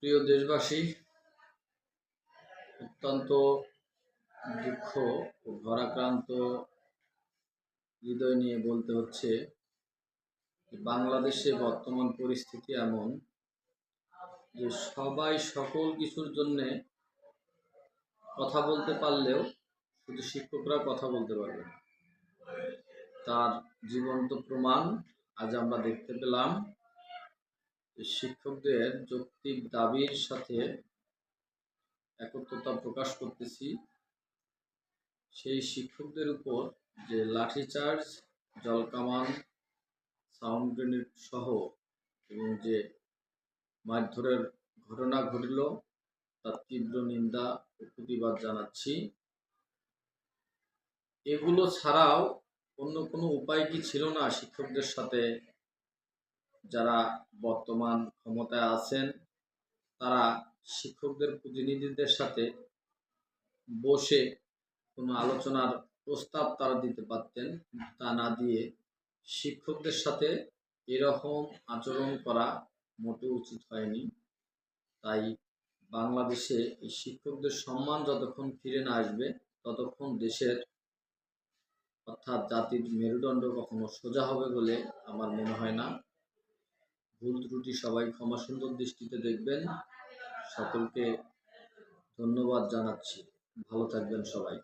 প্রিয় দেশবাসী, অত্যন্ত দুঃখ ও ভারাক্রান্ত হৃদয় নিয়ে বলতে হচ্ছে যে বাংলাদেশে বর্তমান পরিস্থিতি এমন যে সবাই সকল কিছুর জন্যে কথা বলতে পারলেও শুধু শিক্ষকরা কথা বলতে পারবে না। তার জীবন্ত প্রমাণ আজ আমরা দেখতে পেলাম। শিক্ষকদের যৌক্তিক দাবির সাথে একত্রতা প্রকাশ করতেছি। সেই শিক্ষকদের উপর যে লাঠিচার্জ, জলকামান, সাউন্ড গ্রেনেড সহ এবং যে মারধরের ঘটনা ঘটল তার তীব্র নিন্দা ও প্রতিবাদ জানাচ্ছি। এগুলো ছাড়াও অন্য কোনো উপায় কি ছিল না শিক্ষকদের সাথে যারা বর্তমান ক্ষমতায় আছেন তারা শিক্ষকদের প্রতিনিধিদের সাথে বসে কোনো আলোচনার প্রস্তাব তারা দিতে পারতেন, তা না দিয়ে শিক্ষকদের সাথে এরকম আচরণ করা মোটেও উচিত হয়নি। তাই বাংলাদেশে এই শিক্ষকদের সম্মান যতক্ষণ ফিরে না আসবে ততক্ষণ দেশের অর্থাৎ জাতির মেরুদণ্ড কখনো সোজা হবে বলে আমার মনে হয় না। ভুল ত্রুটি সবাই ক্ষমা সুন্দর দৃষ্টিতে দেখবেন। সকলকে ধন্যবাদ জানাচ্ছি। ভালো থাকবেন সবাই।